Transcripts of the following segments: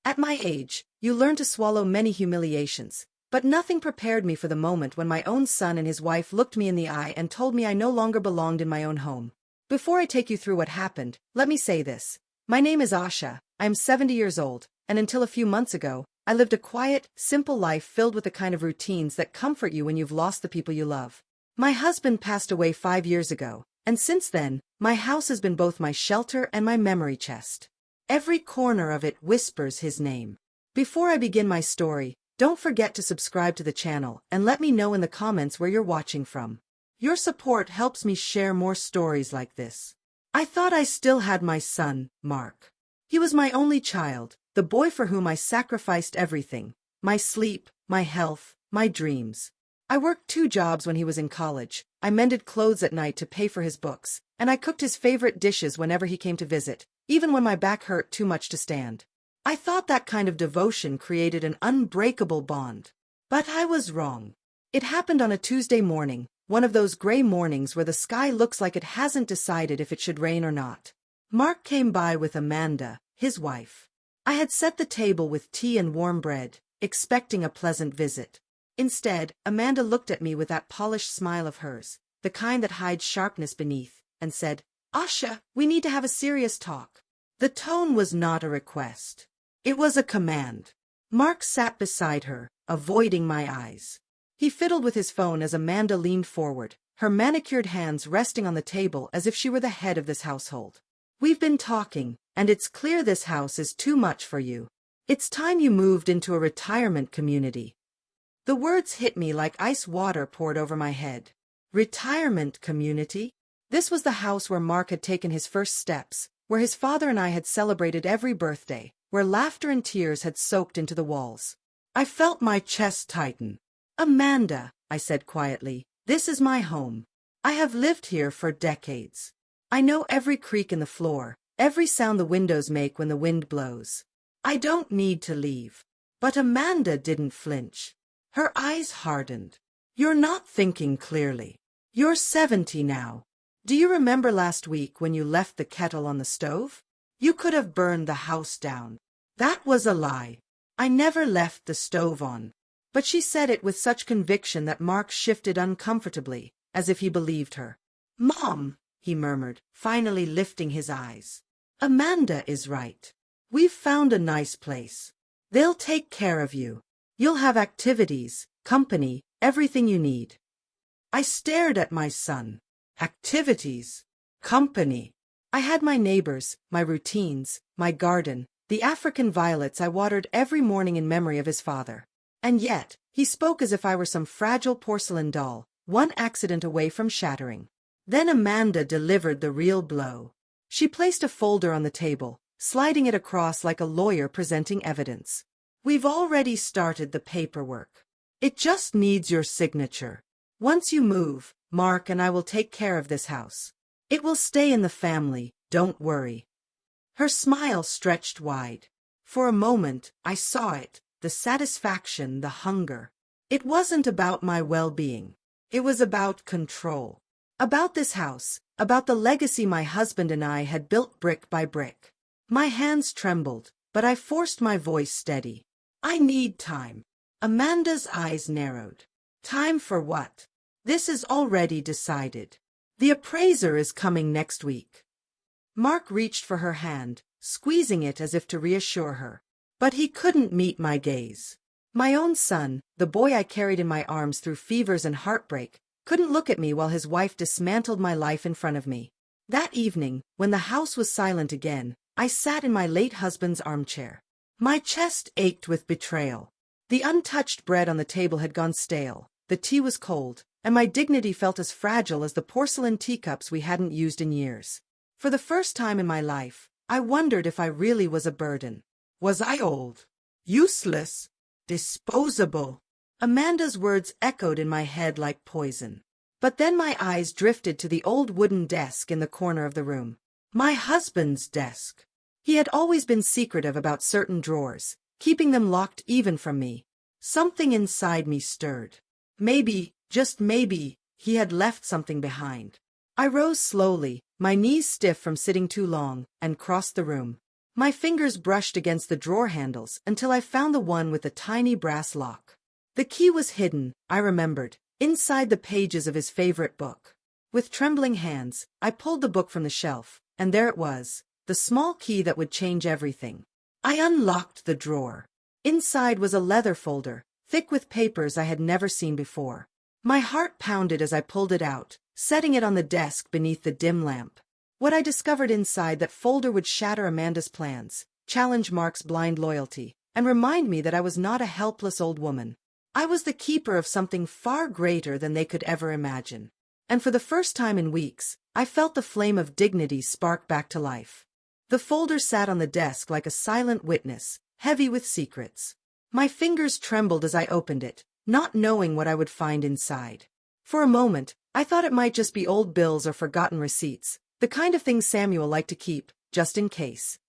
At my age, you learn to swallow many humiliations, but nothing prepared me for the moment when my own son and his wife looked me in the eye and told me I no longer belonged in my own home. Before I take you through what happened, let me say this. My name is Asha, I am 70 years old, and until a few months ago, I lived a quiet, simple life filled with the kind of routines that comfort you when you've lost the people you love. My husband passed away 5 years ago, and since then, my house has been both my shelter and my memory chest. Every corner of it whispers his name. Before I begin my story, don't forget to subscribe to the channel and let me know in the comments where you're watching from. Your support helps me share more stories like this. I thought I still had my son, Mark. He was my only child, the boy for whom I sacrificed everything, my sleep, my health, my dreams. I worked 2 jobs when he was in college. I mended clothes at night to pay for his books, and I cooked his favorite dishes whenever he came to visit, even when my back hurt too much to stand. I thought that kind of devotion created an unbreakable bond. But I was wrong. It happened on a Tuesday morning, one of those gray mornings where the sky looks like it hasn't decided if it should rain or not. Mark came by with Amanda, his wife. I had set the table with tea and warm bread, expecting a pleasant visit. Instead, Amanda looked at me with that polished smile of hers, the kind that hides sharpness beneath, and said, "Asha, we need to have a serious talk." The tone was not a request. It was a command. Mark sat beside her, avoiding my eyes. He fiddled with his phone as Amanda leaned forward, her manicured hands resting on the table as if she were the head of this household. "We've been talking, and it's clear this house is too much for you. It's time you moved into a retirement community." The words hit me like ice water poured over my head. Retirement community? This was the house where Mark had taken his first steps, where his father and I had celebrated every birthday, where laughter and tears had soaked into the walls. I felt my chest tighten. "Amanda," I said quietly, "this is my home. I have lived here for decades. I know every creak in the floor, every sound the windows make when the wind blows. I don't need to leave." But Amanda didn't flinch. Her eyes hardened. "You're not thinking clearly. You're 70 now. Do you remember last week when you left the kettle on the stove? You could have burned the house down." That was a lie. I never left the stove on. But she said it with such conviction that Mark shifted uncomfortably, as if he believed her. "Mom," he murmured, finally lifting his eyes. "Amanda is right. We've found a nice place. They'll take care of you. You'll have activities, company, everything you need." I stared at my son. Activities? Company? I had my neighbors, my routines, my garden, the African violets I watered every morning in memory of his father. And yet, he spoke as if I were some fragile porcelain doll, one accident away from shattering. Then Amanda delivered the real blow. She placed a folder on the table, sliding it across like a lawyer presenting evidence. "We've already started the paperwork. It just needs your signature. Once you move, Mark and I will take care of this house. It will stay in the family, don't worry." Her smile stretched wide. For a moment, I saw it, the satisfaction, the hunger. It wasn't about my well-being. It was about control. About this house, about the legacy my husband and I had built brick by brick. My hands trembled, but I forced my voice steady. "I need time." Amanda's eyes narrowed. "Time for what?" "This is already decided. The appraiser is coming next week." Mark reached for her hand, squeezing it as if to reassure her. But he couldn't meet my gaze. My own son, the boy I carried in my arms through fevers and heartbreak, couldn't look at me while his wife dismantled my life in front of me. That evening, when the house was silent again, I sat in my late husband's armchair. My chest ached with betrayal. The untouched bread on the table had gone stale, the tea was cold, and my dignity felt as fragile as the porcelain teacups we hadn't used in years. For the first time in my life, I wondered if I really was a burden. Was I old? Useless? Disposable? Amanda's words echoed in my head like poison. But then my eyes drifted to the old wooden desk in the corner of the room. My husband's desk. He had always been secretive about certain drawers, keeping them locked even from me. Something inside me stirred. Maybe, just maybe, he had left something behind. I rose slowly, my knees stiff from sitting too long, and crossed the room. My fingers brushed against the drawer handles until I found the one with the tiny brass lock. The key was hidden, I remembered, inside the pages of his favorite book. With trembling hands, I pulled the book from the shelf, and there it was, the small key that would change everything. I unlocked the drawer. Inside was a leather folder, thick with papers I had never seen before. My heart pounded as I pulled it out, setting it on the desk beneath the dim lamp. What I discovered inside that folder would shatter Amanda's plans, challenge Mark's blind loyalty, and remind me that I was not a helpless old woman. I was the keeper of something far greater than they could ever imagine. And for the first time in weeks, I felt the flame of dignity spark back to life. The folder sat on the desk like a silent witness, heavy with secrets. My fingers trembled as I opened it, not knowing what I would find inside. For a moment, I thought it might just be old bills or forgotten receipts, the kind of thing Samuel liked to keep, just in case.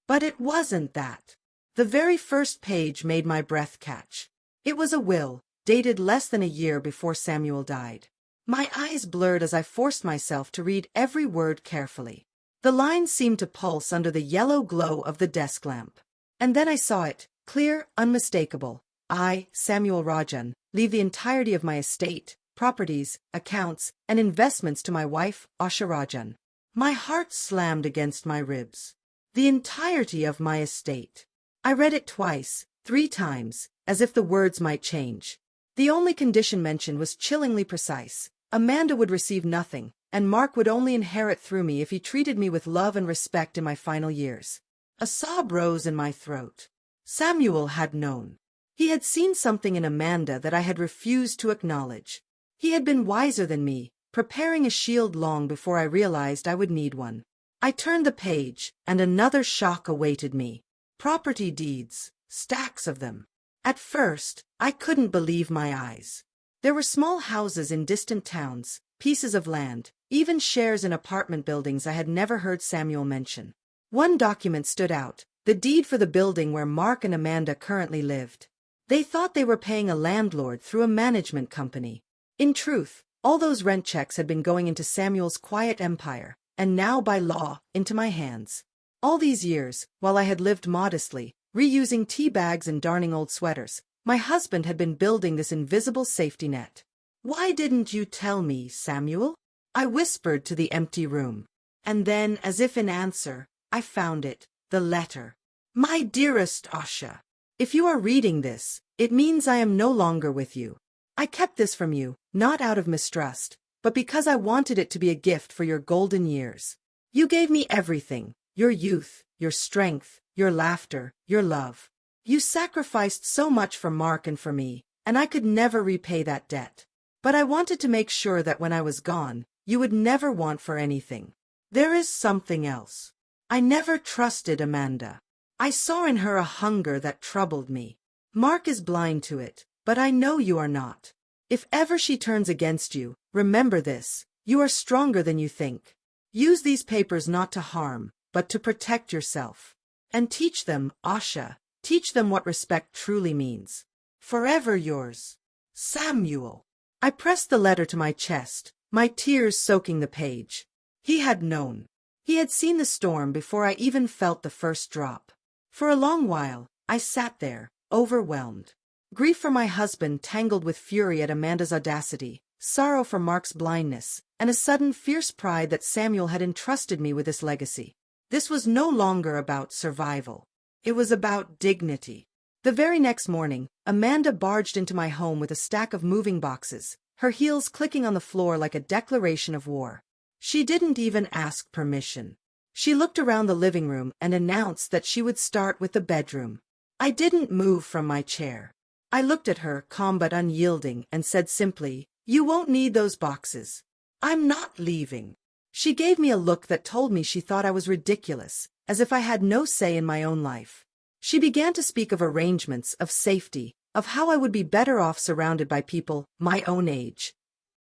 But it wasn't that. The very first page made my breath catch. It was a will, dated less than a year before Samuel died. My eyes blurred as I forced myself to read every word carefully. The lines seemed to pulse under the yellow glow of the desk lamp. And then I saw it, clear, unmistakable. I, Samuel Rajan, leave the entirety of my estate, properties, accounts, and investments to my wife, Asha Rajan. My heart slammed against my ribs. The entirety of my estate. I read it twice, 3 times, as if the words might change. The only condition mentioned was chillingly precise. Amanda would receive nothing, and Mark would only inherit through me if he treated me with love and respect in my final years. A sob rose in my throat. Samuel had known. He had seen something in Amanda that I had refused to acknowledge. He had been wiser than me, preparing a shield long before I realized I would need one. I turned the page, and another shock awaited me. Property deeds, stacks of them. At first, I couldn't believe my eyes. There were small houses in distant towns, pieces of land, even shares in apartment buildings I had never heard Samuel mention. One document stood out, the deed for the building where Mark and Amanda currently lived. They thought they were paying a landlord through a management company. In truth, all those rent checks had been going into Samuel's quiet empire, and now by law, into my hands. All these years, while I had lived modestly, reusing tea bags and darning old sweaters, my husband had been building this invisible safety net. "Why didn't you tell me, Samuel?" I whispered to the empty room. And then, as if in answer, I found it, the letter. "My dearest Asha, if you are reading this, it means I am no longer with you. I kept this from you, not out of mistrust, but because I wanted it to be a gift for your golden years. You gave me everything, your youth, your strength, your laughter, your love. You sacrificed so much for Mark and for me, and I could never repay that debt. But I wanted to make sure that when I was gone, you would never want for anything. There is something else. I never trusted Amanda. I saw in her a hunger that troubled me. Mark is blind to it, but I know you are not. If ever she turns against you, remember this, you are stronger than you think. Use these papers not to harm, but to protect yourself. And teach them, Asha, teach them what respect truly means. Forever yours, Samuel." I pressed the letter to my chest, my tears soaking the page. He had known. He had seen the storm before I even felt the first drop. For a long while, I sat there, overwhelmed. Grief for my husband tangled with fury at Amanda's audacity, sorrow for Mark's blindness, and a sudden fierce pride that Samuel had entrusted me with this legacy. This was no longer about survival. It was about dignity. The very next morning, Amanda barged into my home with a stack of moving boxes, her heels clicking on the floor like a declaration of war. She didn't even ask permission. She looked around the living room and announced that she would start with the bedroom. I didn't move from my chair. I looked at her, calm but unyielding, and said simply, "You won't need those boxes. I'm not leaving." She gave me a look that told me she thought I was ridiculous, as if I had no say in my own life. She began to speak of arrangements, of safety, of how I would be better off surrounded by people my own age.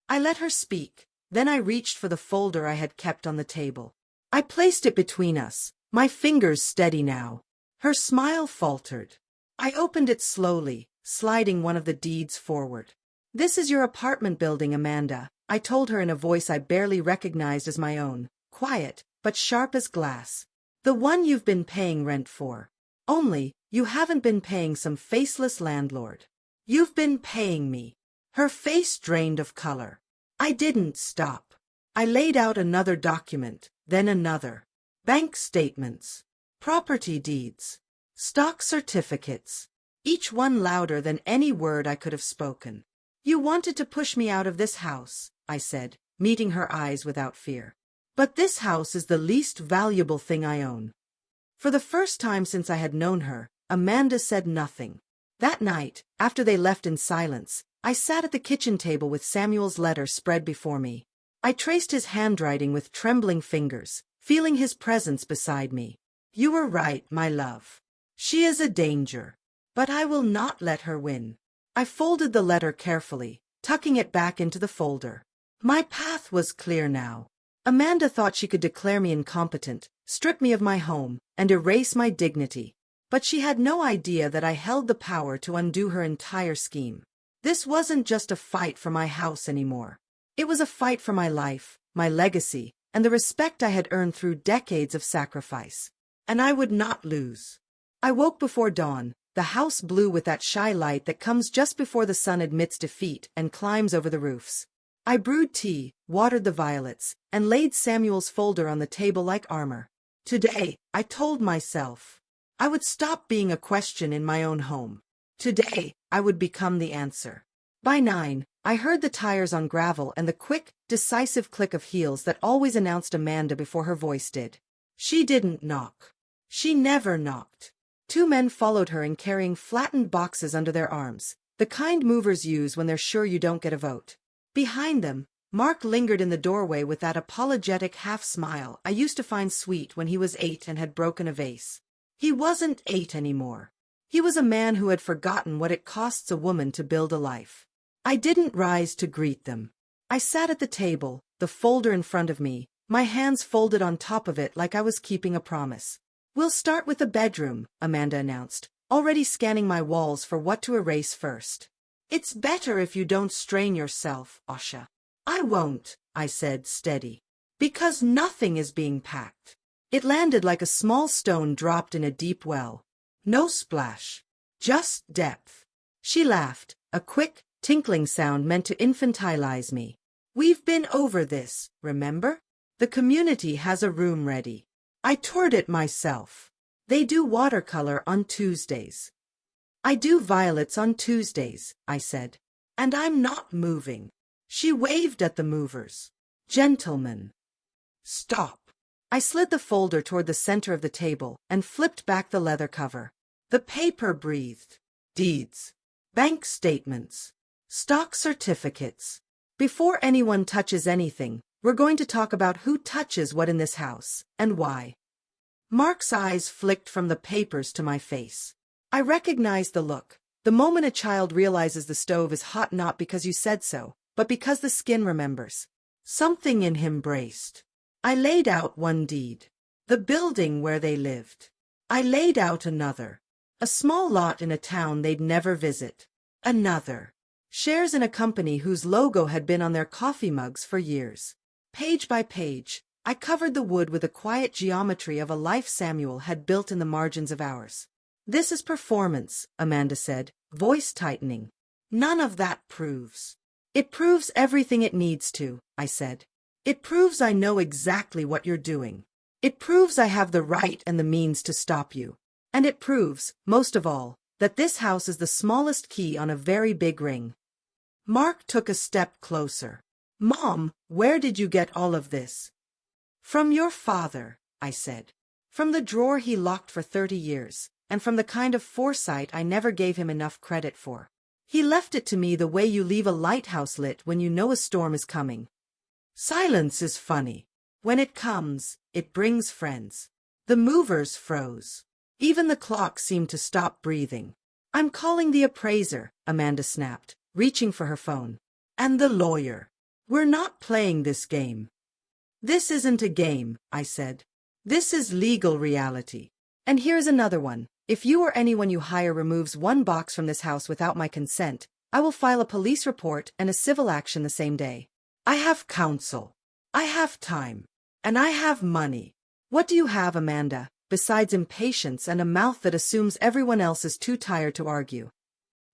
I let her speak, then I reached for the folder I had kept on the table. I placed it between us, my fingers steady now. Her smile faltered. I opened it slowly, sliding one of the deeds forward. "This is your apartment building, Amanda," I told her in a voice I barely recognized as my own, quiet, but sharp as glass. The one you've been paying rent for. Only, you haven't been paying some faceless landlord. You've been paying me. Her face drained of color. I didn't stop. I laid out another document, then another. Bank statements. Property deeds. Stock certificates. Each one louder than any word I could have spoken. You wanted to push me out of this house, I said, meeting her eyes without fear. But this house is the least valuable thing I own. For the first time since I had known her, Amanda said nothing. That night, after they left in silence, I sat at the kitchen table with Samuel's letter spread before me. I traced his handwriting with trembling fingers, feeling his presence beside me. You were right, my love. She is a danger. But I will not let her win. I folded the letter carefully, tucking it back into the folder. My path was clear now. Amanda thought she could declare me incompetent, strip me of my home, and erase my dignity. But she had no idea that I held the power to undo her entire scheme. This wasn't just a fight for my house anymore. It was a fight for my life, my legacy, and the respect I had earned through decades of sacrifice. And I would not lose. I woke before dawn, the house blue with that shy light that comes just before the sun admits defeat and climbs over the roofs. I brewed tea, watered the violets, and laid Samuel's folder on the table like armor. Today, I told myself, I would stop being a question in my own home. Today, I would become the answer. By 9, I heard the tires on gravel and the quick, decisive click of heels that always announced Amanda before her voice did. She didn't knock. She never knocked. 2 men followed her in carrying flattened boxes under their arms, the kind movers use when they're sure you don't get a vote. Behind them, Mark lingered in the doorway with that apologetic half-smile I used to find sweet when he was 8 and had broken a vase. He wasn't 8 anymore. He was a man who had forgotten what it costs a woman to build a life. I didn't rise to greet them. I sat at the table, the folder in front of me, my hands folded on top of it like I was keeping a promise. We'll start with the bedroom, Amanda announced, already scanning my walls for what to erase first. It's better if you don't strain yourself, Asha. I won't, I said, steady. Because nothing is being packed. It landed like a small stone dropped in a deep well. No splash. Just depth. She laughed, a quick, tinkling sound meant to infantilize me. We've been over this, remember? The community has a room ready. I toured it myself. They do watercolor on Tuesdays. I do violets on Tuesdays, I said. And I'm not moving. She waved at the movers. Gentlemen. Stop. I slid the folder toward the center of the table and flipped back the leather cover. The paper breathed. Deeds. Bank statements. Stock certificates. Before anyone touches anything, we're going to talk about who touches what in this house, and why. Mark's eyes flicked from the papers to my face. I recognized the look, the moment a child realizes the stove is hot not because you said so, but because the skin remembers. Something in him braced. I laid out one deed. The building where they lived. I laid out another. A small lot in a town they'd never visit. Another. Shares in a company whose logo had been on their coffee mugs for years. Page by page, I covered the wood with the quiet geometry of a life Samuel had built in the margins of ours. This is performance, Amanda said, voice tightening. None of that proves. It proves everything it needs to, I said. It proves I know exactly what you're doing. It proves I have the right and the means to stop you. And it proves, most of all, that this house is the smallest key on a very big ring. Mark took a step closer. Mom, where did you get all of this? From your father, I said. From the drawer he locked for 30 years, and from the kind of foresight I never gave him enough credit for. He left it to me the way you leave a lighthouse lit when you know a storm is coming. Silence is funny. When it comes, it brings friends. The movers froze. Even the clock seemed to stop breathing. I'm calling the appraiser, Amanda snapped, reaching for her phone. And the lawyer. We're not playing this game. This isn't a game, I said. This is legal reality. And here's another one. If you or anyone you hire removes one box from this house without my consent, I will file a police report and a civil action the same day. I have counsel. I have time. And I have money. What do you have, Amanda, besides impatience and a mouth that assumes everyone else is too tired to argue?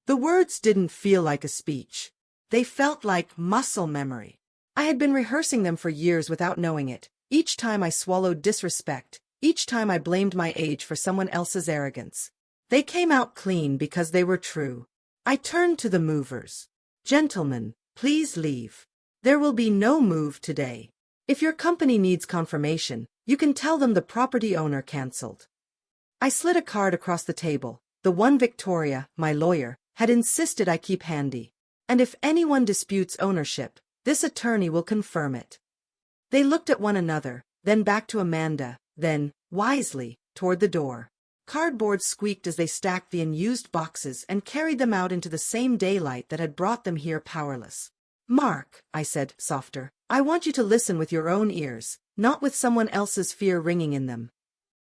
The words didn't feel like a speech. They felt like muscle memory. I had been rehearsing them for years without knowing it. Each time I swallowed disrespect, each time I blamed my age for someone else's arrogance. They came out clean because they were true. I turned to the movers. Gentlemen, please leave. There will be no move today. If your company needs confirmation, you can tell them the property owner cancelled. I slid a card across the table, the one Victoria, my lawyer, had insisted I keep handy. And if anyone disputes ownership, this attorney will confirm it. They looked at one another, then back to Amanda, then, wisely, toward the door. Cardboard squeaked as they stacked the unused boxes and carried them out into the same daylight that had brought them here powerless. Mark, I said, softer, I want you to listen with your own ears, not with someone else's fear ringing in them.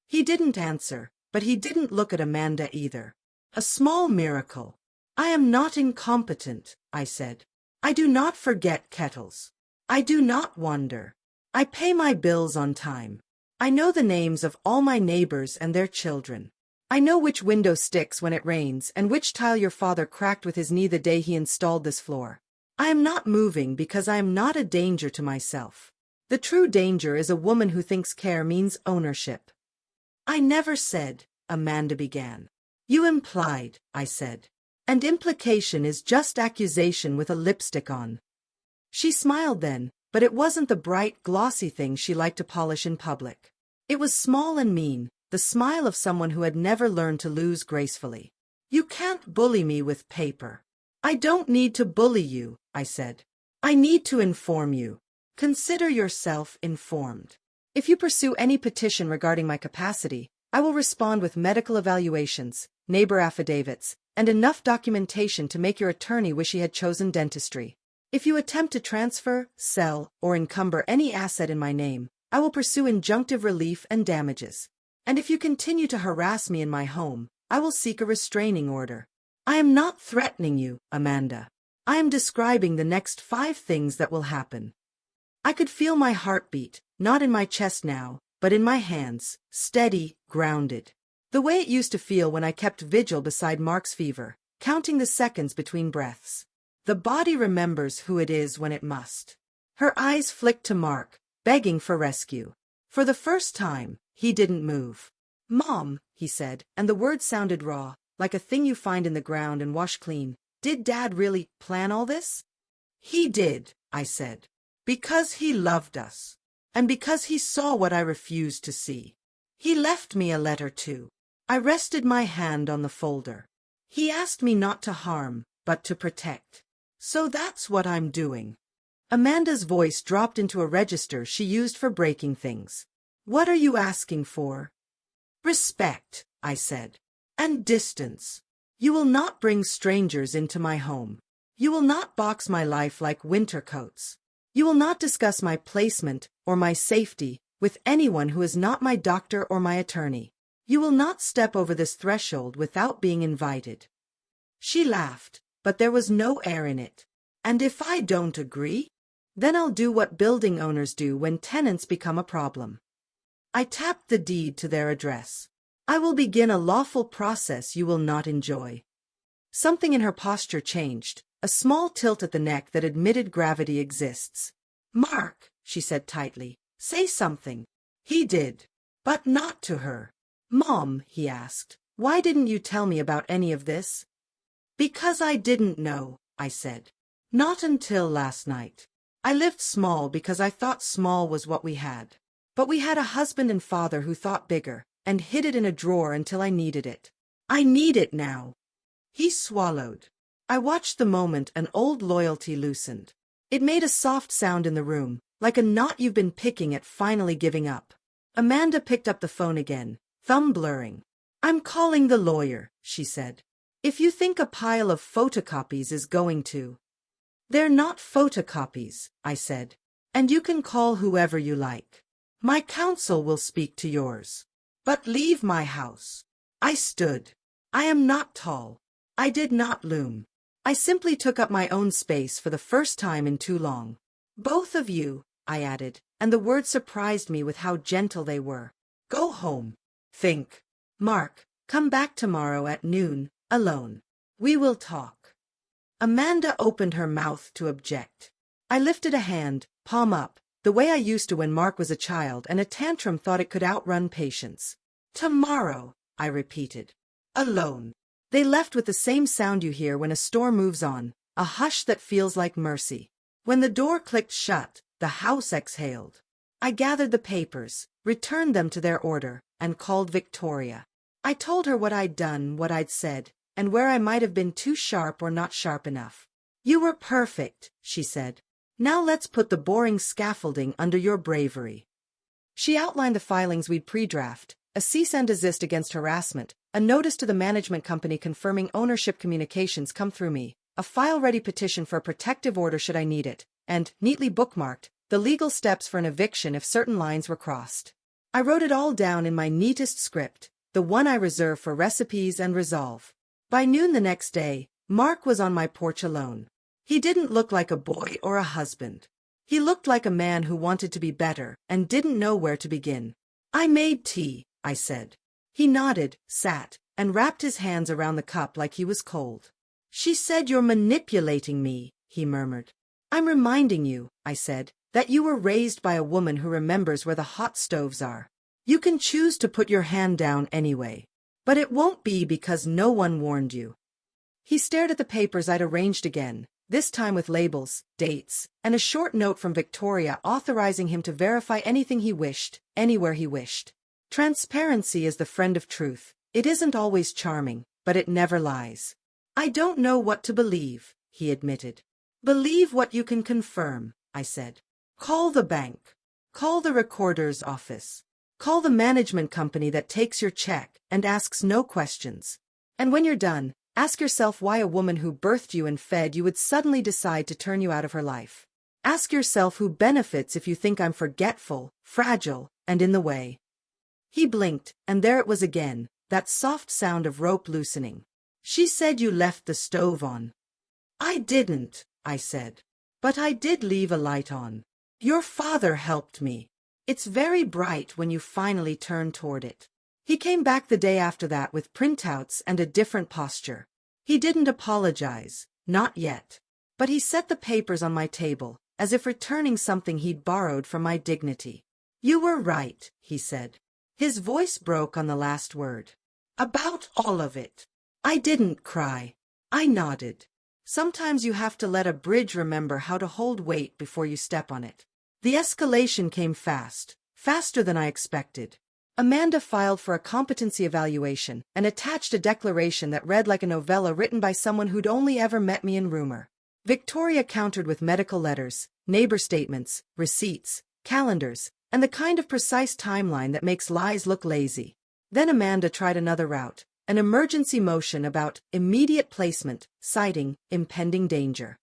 He didn't answer, but he didn't look at Amanda either. A small miracle. I am not incompetent, I said. I do not forget kettles. I do not wander. I pay my bills on time. I know the names of all my neighbors and their children. I know which window sticks when it rains and which tile your father cracked with his knee the day he installed this floor. I am not moving because I am not a danger to myself. The true danger is a woman who thinks care means ownership. I never said, Amanda began. You implied, I said. And implication is just accusation with a lipstick on. She smiled then, but it wasn't the bright, glossy thing she liked to polish in public. It was small and mean, the smile of someone who had never learned to lose gracefully. You can't bully me with paper. I don't need to bully you, I said. I need to inform you. Consider yourself informed. If you pursue any petition regarding my capacity, I will respond with medical evaluations, neighbor affidavits, and enough documentation to make your attorney wish he had chosen dentistry. If you attempt to transfer, sell, or encumber any asset in my name, I will pursue injunctive relief and damages. And if you continue to harass me in my home, I will seek a restraining order. I am not threatening you, Amanda. I am describing the next 5 things that will happen. I could feel my heartbeat, not in my chest now, but in my hands, steady, grounded. The way it used to feel when I kept vigil beside Mark's fever, counting the seconds between breaths. The body remembers who it is when it must. Her eyes flicked to Mark, begging for rescue. For the first time, he didn't move. Mom, he said, and the words sounded raw, like a thing you find in the ground and wash clean. Did Dad really plan all this? He did, I said. Because he loved us. And because he saw what I refused to see. He left me a letter too. I rested my hand on the folder. He asked me not to harm, but to protect. So that's what I'm doing. Amanda's voice dropped into a register she used for breaking things. What are you asking for? Respect, I said. And distance. You will not bring strangers into my home. You will not box my life like winter coats. You will not discuss my placement or my safety with anyone who is not my doctor or my attorney. You will not step over this threshold without being invited. She laughed, but there was no air in it. And if I don't agree? Then I'll do what building owners do when tenants become a problem. I tapped the deed to their address. I will begin a lawful process you will not enjoy. Something in her posture changed, a small tilt at the neck that admitted gravity exists. Mark, she said tightly, say something. He did. But not to her. Mom, he asked, why didn't you tell me about any of this? Because I didn't know, I said. Not until last night. I lived small because I thought small was what we had. But we had a husband and father who thought bigger, and hid it in a drawer until I needed it. I need it now. He swallowed. I watched the moment an old loyalty loosened. It made a soft sound in the room, like a knot you've been picking at finally giving up. Amanda picked up the phone again, thumb blurring. I'm calling the lawyer, she said. If you think a pile of photocopies is going to. They're not photocopies, I said. And you can call whoever you like. My counsel will speak to yours. But leave my house. I stood. I am not tall. I did not loom. I simply took up my own space for the first time in too long. Both of you, I added, and the words surprised me with how gentle they were. Go home. Think. Mark, come back tomorrow at noon, alone. We will talk. Amanda opened her mouth to object. I lifted a hand, palm up, the way I used to when Mark was a child and a tantrum thought it could outrun patience. Tomorrow, I repeated. Alone. They left with the same sound you hear when a store moves on, a hush that feels like mercy. When the door clicked shut, the house exhaled. I gathered the papers, returned them to their order, and called Victoria. I told her what I'd done, what I'd said, and where I might have been too sharp or not sharp enough. You were perfect, she said. Now let's put the boring scaffolding under your bravery. She outlined the filings we'd pre-draft, a cease and desist against harassment, a notice to the management company confirming ownership communications come through me, a file-ready petition for a protective order should I need it, and, neatly bookmarked, the legal steps for an eviction if certain lines were crossed. I wrote it all down in my neatest script, the one I reserve for recipes and resolve. By noon the next day, Mark was on my porch alone. He didn't look like a boy or a husband. He looked like a man who wanted to be better and didn't know where to begin. I made tea, I said. He nodded, sat, and wrapped his hands around the cup like he was cold. She said you're manipulating me, he murmured. I'm reminding you, I said, that you were raised by a woman who remembers where the hot stoves are. You can choose to put your hand down anyway. But it won't be because no one warned you. He stared at the papers I'd arranged again, this time with labels, dates, and a short note from Victoria authorizing him to verify anything he wished, anywhere he wished. Transparency is the friend of truth. It isn't always charming, but it never lies. I don't know what to believe, he admitted. Believe what you can confirm, I said. Call the bank. Call the recorder's office. Call the management company that takes your check and asks no questions. And when you're done, ask yourself why a woman who birthed you and fed you would suddenly decide to turn you out of her life. Ask yourself who benefits if you think I'm forgetful, fragile, and in the way. He blinked, and there it was again, that soft sound of rope loosening. She said you left the stove on. I didn't, I said. But I did leave a light on. Your father helped me. It's very bright when you finally turn toward it. He came back the day after that with printouts and a different posture. He didn't apologize, not yet. But he set the papers on my table, as if returning something he'd borrowed from my dignity. You were right, he said. His voice broke on the last word. About all of it. I didn't cry. I nodded. Sometimes you have to let a bridge remember how to hold weight before you step on it. The escalation came fast, faster than I expected. Amanda filed for a competency evaluation and attached a declaration that read like a novella written by someone who'd only ever met me in rumor. Victoria countered with medical letters, neighbor statements, receipts, calendars, and the kind of precise timeline that makes lies look lazy. Then Amanda tried another route, an emergency motion about immediate placement, citing impending danger.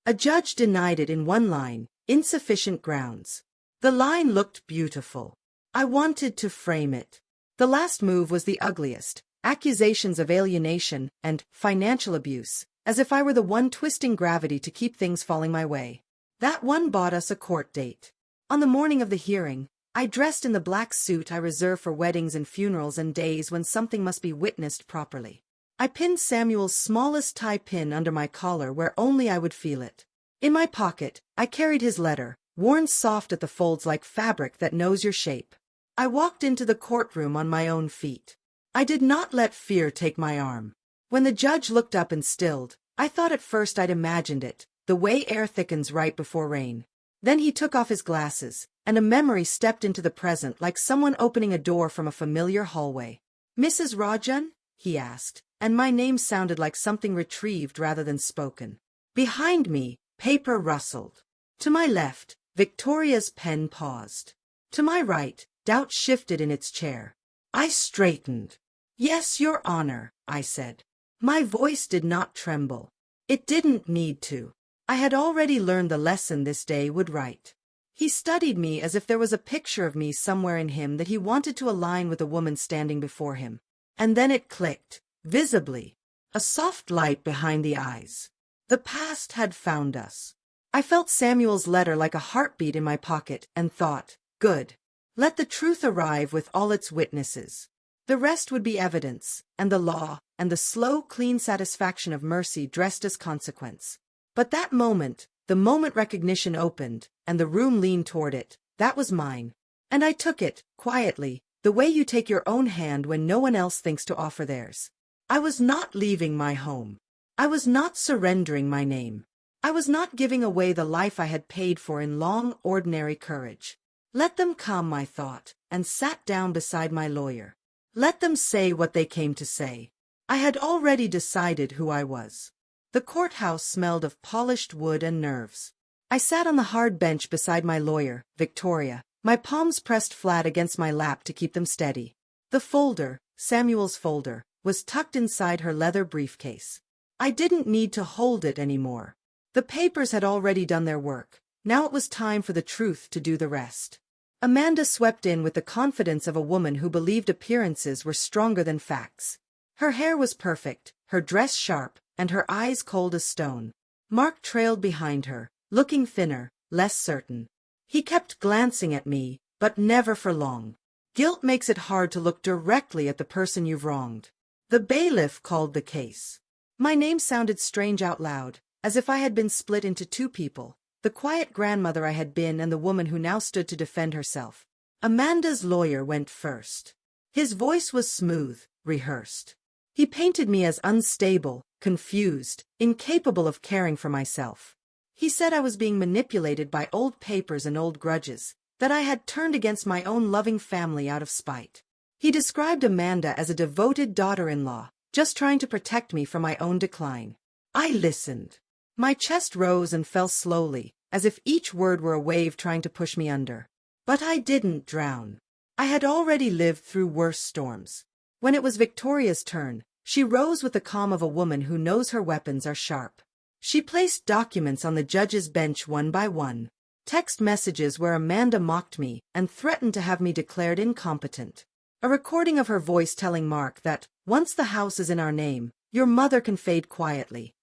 A judge denied it in one line, insufficient grounds. The line looked beautiful. I wanted to frame it. The last move was the ugliest, accusations of alienation and financial abuse, as if I were the one twisting gravity to keep things falling my way. That one bought us a court date. On the morning of the hearing, I dressed in the black suit I reserve for weddings and funerals and days when something must be witnessed properly. I pinned Samuel's smallest tie pin under my collar where only I would feel it. In my pocket, I carried his letter, worn soft at the folds like fabric that knows your shape. I walked into the courtroom on my own feet. I did not let fear take my arm. When the judge looked up and stilled, I thought at first I'd imagined it, the way air thickens right before rain. Then he took off his glasses, and a memory stepped into the present like someone opening a door from a familiar hallway. Mrs. Rajan? He asked, and my name sounded like something retrieved rather than spoken. Behind me, paper rustled. To my left, Victoria's pen paused. To my right, doubt shifted in its chair. I straightened. Yes, Your Honor, I said. My voice did not tremble. It didn't need to. I had already learned the lesson this day would write. He studied me as if there was a picture of me somewhere in him that he wanted to align with the woman standing before him. And then it clicked, visibly. A soft light behind the eyes. The past had found us. I felt Samuel's letter like a heartbeat in my pocket and thought, good. Let the truth arrive with all its witnesses. The rest would be evidence, and the law, and the slow, clean satisfaction of mercy dressed as consequence. But that moment, the moment recognition opened, and the room leaned toward it, that was mine. And I took it, quietly, the way you take your own hand when no one else thinks to offer theirs. I was not leaving my home. I was not surrendering my name. I was not giving away the life I had paid for in long, ordinary courage. Let them come, I thought, and sat down beside my lawyer. Let them say what they came to say. I had already decided who I was. The courthouse smelled of polished wood and nerves. I sat on the hard bench beside my lawyer, Victoria, my palms pressed flat against my lap to keep them steady. The folder, Samuel's folder, was tucked inside her leather briefcase. I didn't need to hold it anymore. The papers had already done their work. Now it was time for the truth to do the rest. Amanda swept in with the confidence of a woman who believed appearances were stronger than facts. Her hair was perfect, her dress sharp, and her eyes cold as stone. Mark trailed behind her, looking thinner, less certain. He kept glancing at me, but never for long. Guilt makes it hard to look directly at the person you've wronged. The bailiff called the case. My name sounded strange out loud, as if I had been split into two people, the quiet grandmother I had been and the woman who now stood to defend herself. Amanda's lawyer went first. His voice was smooth, rehearsed. He painted me as unstable, confused, incapable of caring for myself. He said I was being manipulated by old papers and old grudges, that I had turned against my own loving family out of spite. He described Amanda as a devoted daughter-in-law, just trying to protect me from my own decline. I listened. My chest rose and fell slowly, as if each word were a wave trying to push me under. But I didn't drown. I had already lived through worse storms. When it was Victoria's turn, she rose with the calm of a woman who knows her weapons are sharp. She placed documents on the judge's bench one by one. Text messages where Amanda mocked me and threatened to have me declared incompetent. A recording of her voice telling Mark that, once the house is in our name, your mother can fade quietly.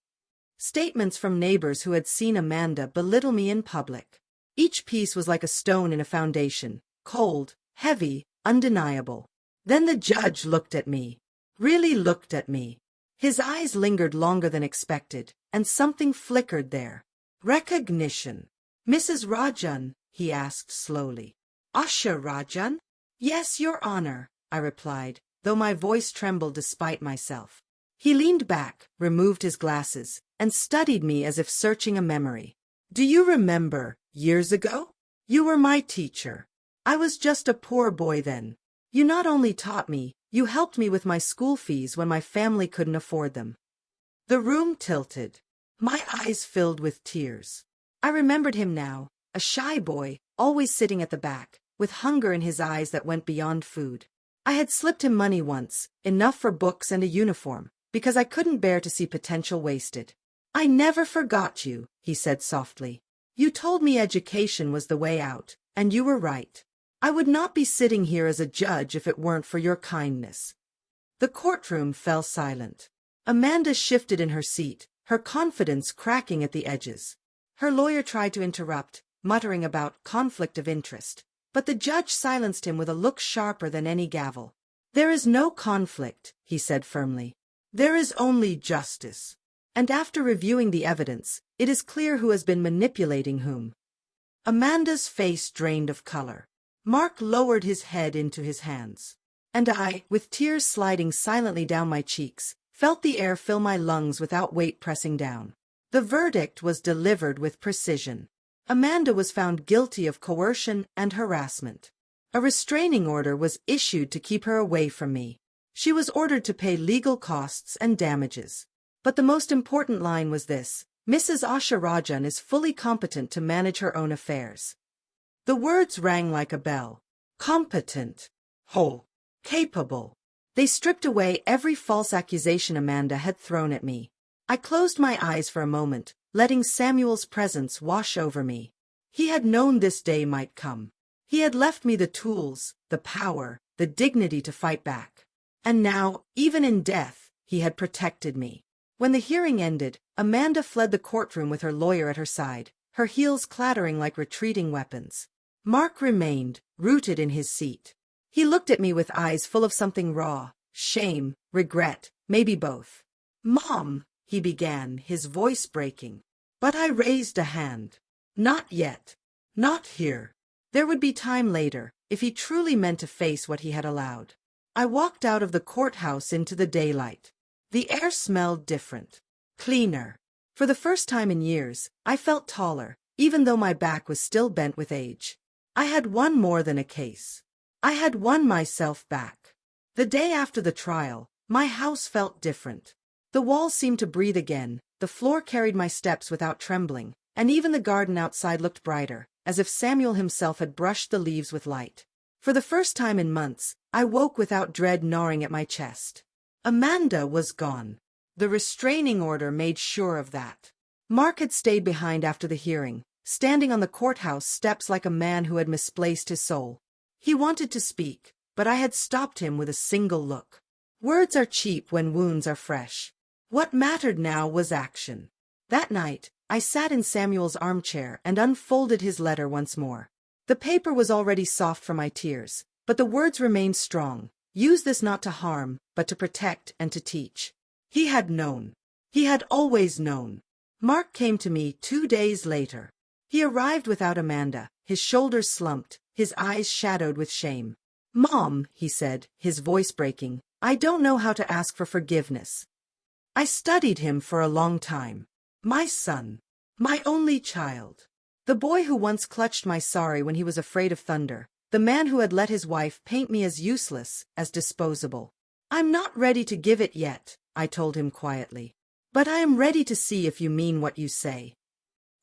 Statements from neighbors who had seen Amanda belittle me in public. Each piece was like a stone in a foundation, cold, heavy, undeniable. Then the judge looked at me. Really looked at me. His eyes lingered longer than expected, and something flickered there. Recognition. Mrs. Rajan, he asked slowly. Asha Rajan? Yes, Your Honor, I replied, though my voice trembled despite myself. He leaned back, removed his glasses, and studied me as if searching a memory. Do you remember, years ago? You were my teacher. I was just a poor boy then. You not only taught me, you helped me with my school fees when my family couldn't afford them. The room tilted. My eyes filled with tears. I remembered him now, a shy boy, always sitting at the back, with hunger in his eyes that went beyond food. I had slipped him money once, enough for books and a uniform, because I couldn't bear to see potential wasted. I never forgot you, he said softly. You told me education was the way out, and you were right. I would not be sitting here as a judge if it weren't for your kindness. The courtroom fell silent. Amanda shifted in her seat, her confidence cracking at the edges. Her lawyer tried to interrupt, muttering about conflict of interest, but the judge silenced him with a look sharper than any gavel. There is no conflict, he said firmly. There is only justice. And after reviewing the evidence, it is clear who has been manipulating whom. Amanda's face drained of color. Mark lowered his head into his hands. And I, with tears sliding silently down my cheeks, felt the air fill my lungs without weight pressing down. The verdict was delivered with precision. Amanda was found guilty of coercion and harassment. A restraining order was issued to keep her away from me. She was ordered to pay legal costs and damages. But the most important line was this: Mrs. Asha Rajan is fully competent to manage her own affairs. The words rang like a bell. Competent. Whole. Capable. They stripped away every false accusation Amanda had thrown at me. I closed my eyes for a moment, letting Samuel's presence wash over me. He had known this day might come. He had left me the tools, the power, the dignity to fight back. And now, even in death, he had protected me. When the hearing ended, Amanda fled the courtroom with her lawyer at her side, her heels clattering like retreating weapons. Mark remained, rooted in his seat. He looked at me with eyes full of something raw, shame, regret, maybe both. "Mom," he began, his voice breaking. But I raised a hand. "Not yet. Not here." There would be time later, if he truly meant to face what he had allowed. I walked out of the courthouse into the daylight. The air smelled different. Cleaner. For the first time in years, I felt taller, even though my back was still bent with age. I had won more than a case. I had won myself back. The day after the trial, my house felt different. The walls seemed to breathe again, the floor carried my steps without trembling, and even the garden outside looked brighter, as if Samuel himself had brushed the leaves with light. For the first time in months, I woke without dread gnawing at my chest. Amanda was gone. The restraining order made sure of that. Mark had stayed behind after the hearing, standing on the courthouse steps like a man who had misplaced his soul. He wanted to speak, but I had stopped him with a single look. Words are cheap when wounds are fresh. What mattered now was action. That night, I sat in Samuel's armchair and unfolded his letter once more. The paper was already soft from my tears, but the words remained strong. Use this not to harm, but to protect and to teach. He had known. He had always known. Mark came to me 2 days later. He arrived without Amanda, his shoulders slumped, his eyes shadowed with shame. "Mom," he said, his voice breaking, "I don't know how to ask for forgiveness. I studied him for a long time. My son. My only child. The boy who once clutched my sorry when he was afraid of thunder. The man who had let his wife paint me as useless, as disposable. I'm not ready to give it yet," I told him quietly. "But I am ready to see if you mean what you say."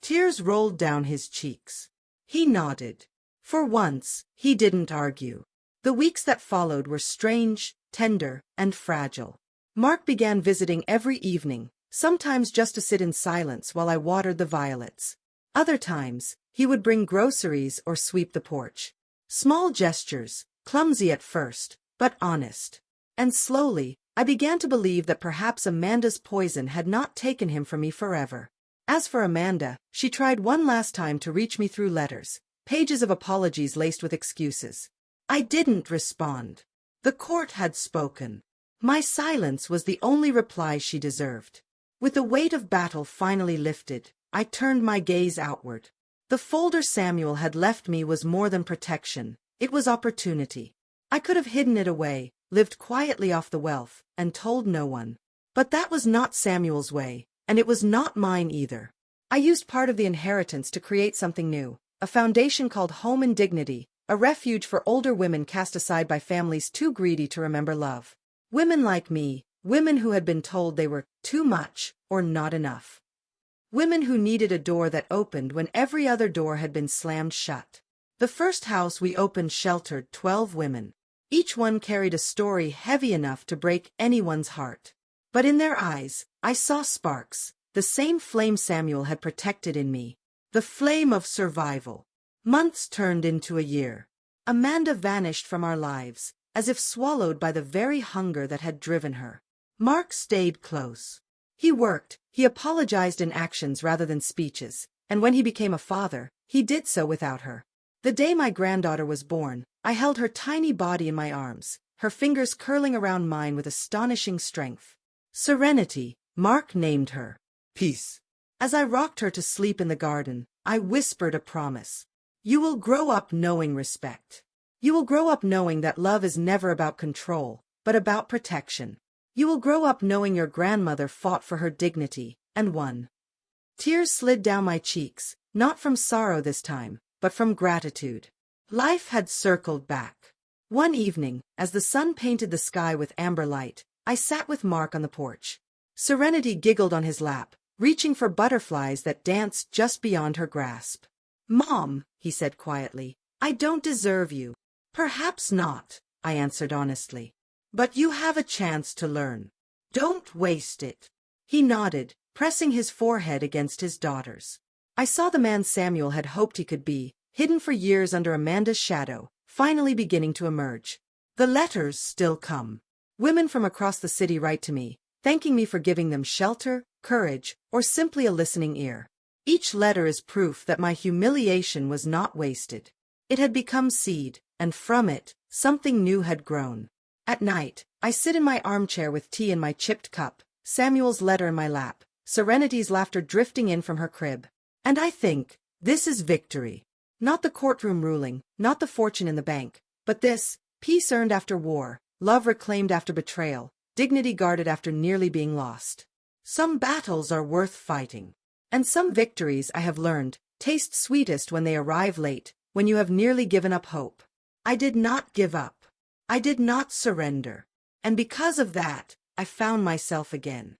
Tears rolled down his cheeks. He nodded. For once, he didn't argue. The weeks that followed were strange, tender, and fragile. Mark began visiting every evening, sometimes just to sit in silence while I watered the violets. Other times, he would bring groceries or sweep the porch. Small gestures, clumsy at first, but honest. And slowly, I began to believe that perhaps Amanda's poison had not taken him from me forever. As for Amanda, she tried one last time to reach me through letters, pages of apologies laced with excuses. I didn't respond. The court had spoken. My silence was the only reply she deserved. With the weight of battle finally lifted, I turned my gaze outward. The folder Samuel had left me was more than protection, it was opportunity. I could have hidden it away, lived quietly off the wealth, and told no one. But that was not Samuel's way, and it was not mine either. I used part of the inheritance to create something new, a foundation called Home and Dignity, a refuge for older women cast aside by families too greedy to remember love. Women like me, women who had been told they were too much or not enough. Women who needed a door that opened when every other door had been slammed shut. The first house we opened sheltered 12 women. Each one carried a story heavy enough to break anyone's heart. But in their eyes, I saw sparks, the same flame Samuel had protected in me. The flame of survival. Months turned into a year. Amanda vanished from our lives, as if swallowed by the very hunger that had driven her. Mark stayed close. He worked, he apologized in actions rather than speeches, and when he became a father, he did so without her. The day my granddaughter was born, I held her tiny body in my arms, her fingers curling around mine with astonishing strength. Serenity, Mark named her. Peace. As I rocked her to sleep in the garden, I whispered a promise. You will grow up knowing respect. You will grow up knowing that love is never about control, but about protection. You will grow up knowing your grandmother fought for her dignity, and won. Tears slid down my cheeks, not from sorrow this time, but from gratitude. Life had circled back. One evening, as the sun painted the sky with amber light, I sat with Mark on the porch. Serenity giggled on his lap, reaching for butterflies that danced just beyond her grasp. "Mom," he said quietly, "I don't deserve you." "Perhaps not," I answered honestly. "But you have a chance to learn. Don't waste it." He nodded, pressing his forehead against his daughter's. I saw the man Samuel had hoped he could be, hidden for years under Amanda's shadow, finally beginning to emerge. The letters still come. Women from across the city write to me, thanking me for giving them shelter, courage, or simply a listening ear. Each letter is proof that my humiliation was not wasted. It had become seed, and from it, something new had grown. At night, I sit in my armchair with tea in my chipped cup, Samuel's letter in my lap, Serenity's laughter drifting in from her crib. And I think, this is victory. Not the courtroom ruling, not the fortune in the bank, but this, peace earned after war, love reclaimed after betrayal, dignity guarded after nearly being lost. Some battles are worth fighting. And some victories, I have learned, taste sweetest when they arrive late, when you have nearly given up hope. I did not give up. I did not surrender. And because of that, I found myself again.